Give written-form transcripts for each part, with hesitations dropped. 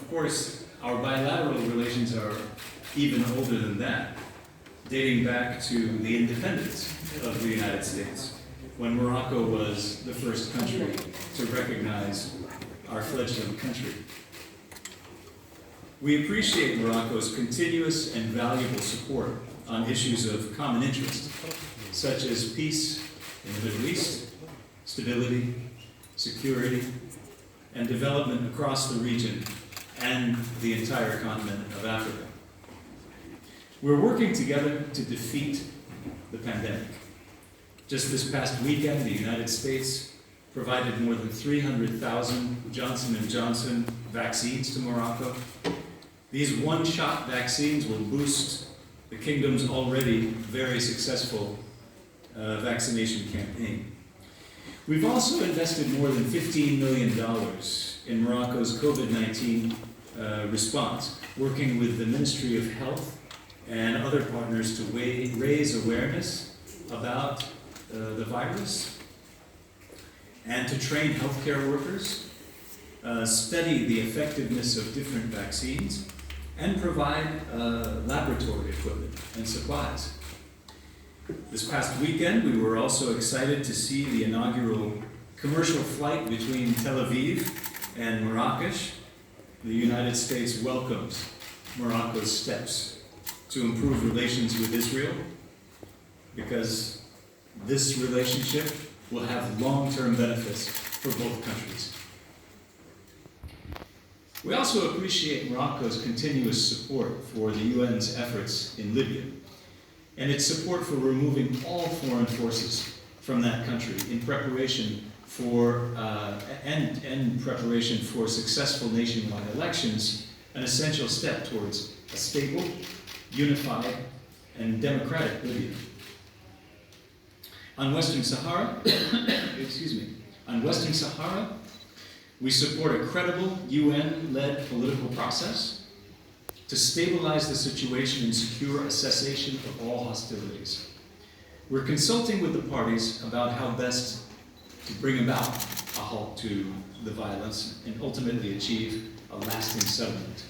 Of course, our bilateral relations are even older than that, dating back to the independence of the United States, when Morocco was the first country to recognize our fledgling country. We appreciate Morocco's continuous and valuable support on issues of common interest, such as peace in the Middle East, stability, security, and development across the region and the entire continent of Africa. We're working together to defeat the pandemic. Just this past weekend, the United States provided more than 300,000 Johnson & Johnson vaccines to Morocco. These one-shot vaccines will boost the kingdom's already very successful vaccination campaign. We've also invested more than $15 million in Morocco's COVID-19 response, working with the Ministry of Health and other partners to raise awareness about the virus and to train healthcare workers, study the effectiveness of different vaccines, and provide laboratory equipment and supplies. This past weekend, we were also excited to see the inaugural commercial flight between Tel Aviv and Marrakesh. The United States welcomes Morocco's steps to improve relations with Israel, because this relationship will have long-term benefits for both countries. We also appreciate Morocco's continuous support for the UN's efforts in Libya and its support for removing all foreign forces from that country in preparation for successful nationwide elections, an essential step towards a stable, unified, and democratic Libya. On Western Sahara, we support a credible UN-led political process to stabilize the situation and secure a cessation of all hostilities. We're consulting with the parties about how best to bring about a halt to the violence and ultimately achieve a lasting settlement.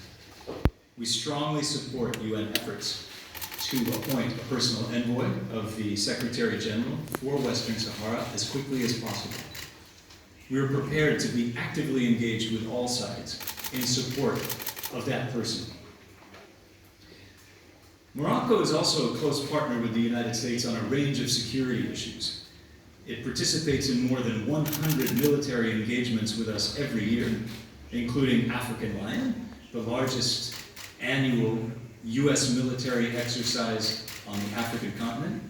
We strongly support UN efforts to appoint a personal envoy of the Secretary General for Western Sahara as quickly as possible. We are prepared to be actively engaged with all sides in support of that person. Morocco is also a close partner with the United States on a range of security issues. It participates in more than 100 military engagements with us every year, including African Lion, the largest annual US military exercise on the African continent.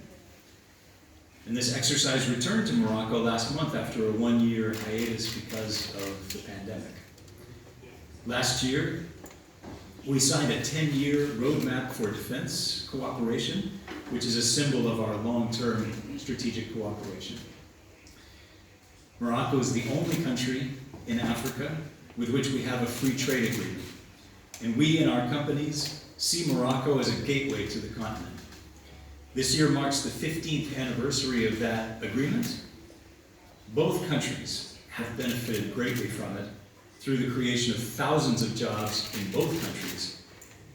And this exercise returned to Morocco last month after a one-year hiatus because of the pandemic. Last year, we signed a 10-year roadmap for defense cooperation, which is a symbol of our long-term strategic cooperation. Morocco is the only country in Africa with which we have a free trade agreement. And we and our companies see Morocco as a gateway to the continent. This year marks the 15th anniversary of that agreement. Both countries have benefited greatly from it through the creation of thousands of jobs in both countries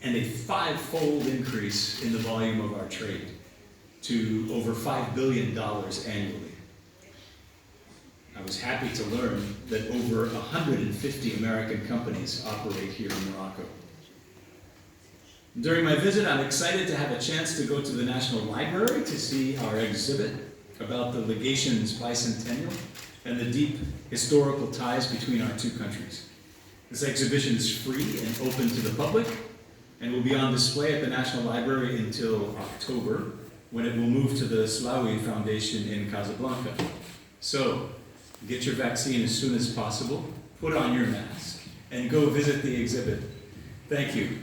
and a five-fold increase in the volume of our trade to over $5 billion annually. I was happy to learn that over 150 American companies operate here in Morocco. During my visit, I'm excited to have a chance to go to the National Library to see our exhibit about the legation's bicentennial and the deep historical ties between our two countries. This exhibition is free and open to the public and will be on display at the National Library until October, when it will move to the Slawi Foundation in Casablanca. So, get your vaccine as soon as possible, put on your mask, and go visit the exhibit. Thank you.